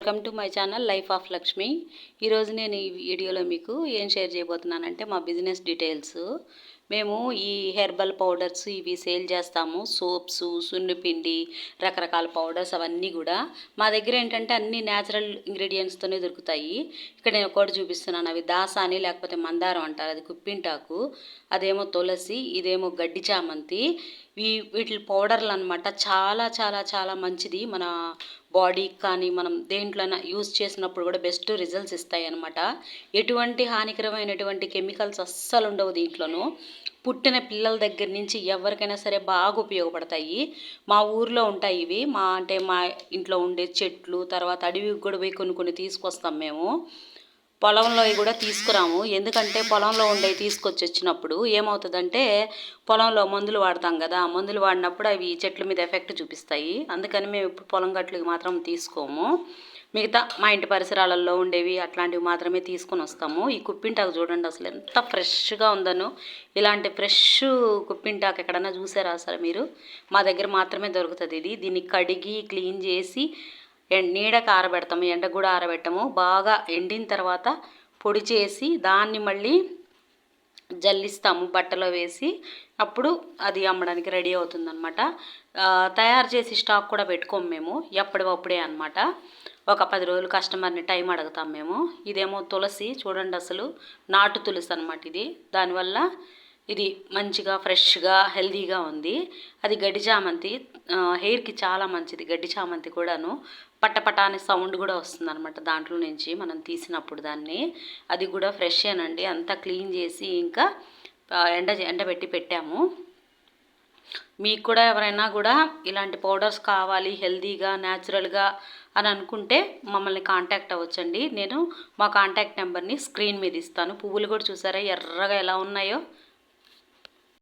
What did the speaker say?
Welcome to my channel life of Lakshmi. ఈరోజు నేను ఈ వీడియోలో మీకు ఏం షేర్ చేయబోతున్నానంటే మా బిజినెస్ డీటెయిల్స్. మేము ఈ హెర్బల్ పౌడర్స్ ఇవి సేల్ చేస్తాము. సోప్స్, సున్నిపిండి, రకరకాల పౌడర్స్ అవన్నీ కూడా మా దగ్గర ఏంటంటే అన్ని న్యాచురల్ ఇంగ్రీడియంట్స్తోనే దొరుకుతాయి. ఇక్కడ నేను ఒకటి చూపిస్తున్నాను. అవి దాసాని లేకపోతే మందారం అంటారు, అది కుప్పింటాకు, అదేమో తులసి, ఇదేమో గడ్డి చామంతి. వీటి పౌడర్లు అనమాట. చాలా చాలా చాలా మంచిది మన బాడీకి కానీ మనం దేంట్లోనే యూజ్ చేసినప్పుడు కూడా బెస్ట్ రిజల్ట్స్ ఇస్తాయి అన్నమాట. ఎటువంటి హానికరమైనటువంటి కెమికల్స్ అస్సలు ఉండవు దీంట్లోనూ. పుట్టిన పిల్లల దగ్గర నుంచి ఎవరికైనా సరే బాగా ఉపయోగపడతాయి. మా ఊర్లో ఉంటాయి ఇవి. మా ఇంట్లో ఉండే చెట్లు, తర్వాత అడవికి కూడా పోయి కొన్ని తీసుకొస్తాం మేము. పొలంలో కూడా తీసుకురాము, ఎందుకంటే పొలంలో ఉండేవి తీసుకొచ్చి వచ్చినప్పుడు ఏమవుతుందంటే పొలంలో మందులు వాడతాం కదా, మందులు వాడినప్పుడు అవి చెట్ల మీద ఎఫెక్ట్ చూపిస్తాయి. అందుకని మేము ఇప్పుడు పొలం గట్లకి మాత్రం తీసుకోము. మిగతా మా ఇంటి పరిసరాలలో ఉండేవి అట్లాంటివి మాత్రమే తీసుకొని వస్తాము. ఈ కుప్పింటాకు చూడండి అసలు ఎంత ఫ్రెష్గా ఉందనో. ఇలాంటి ఫ్రెష్ కుప్పింటాకు ఎక్కడన్నా చూసారా అసలు మీరు? మా దగ్గర మాత్రమే దొరుకుతుంది ఇది. దీన్ని కడిగి క్లీన్ చేసి నీడకు ఆరబెడతాము, ఎండకు కూడా ఆరబెట్టము. బాగా ఎండిన తర్వాత పొడి చేసి దాన్ని మళ్ళీ జల్లిస్తాము బట్టలో వేసి. అప్పుడు అది అమ్మడానికి రెడీ అవుతుందన్నమాట. తయారు చేసి స్టాక్ కూడా పెట్టుకోము మేము, ఎప్పటికప్పుడే అన్నమాట. ఒక 10 రోజులు కస్టమర్ని టైం అడుగుతాం మేము. ఇదేమో తులసి చూడండి అసలు, నాటు తులసి అన్నమాట ఇది. దానివల్ల ఇది మంచిగా ఫ్రెష్గా హెల్దీగా ఉంది. అది గడ్డి చామంతి, హెయిర్కి చాలా మంచిది గడ్డి చామంతి కూడాను. పట్టపట అనే సౌండ్ కూడా వస్తుంది అనమాట దాంట్లో నుంచి మనం తీసినప్పుడు దాన్ని. అది కూడా ఫ్రెషేనండి, అంతా క్లీన్ చేసి ఇంకా ఎండబెట్టి పెట్టాము. మీకు కూడా ఎవరైనా కూడా ఇలాంటి పౌడర్స్ కావాలి హెల్దీగా న్యాచురల్గా అని అనుకుంటే మమ్మల్ని కాంటాక్ట్ అవ్వచ్చండి. నేను మా కాంటాక్ట్ నెంబర్ని స్క్రీన్ మీద ఇస్తాను. పువ్వులు కూడా చూసారా ఎర్రగా ఎలా ఉన్నాయో.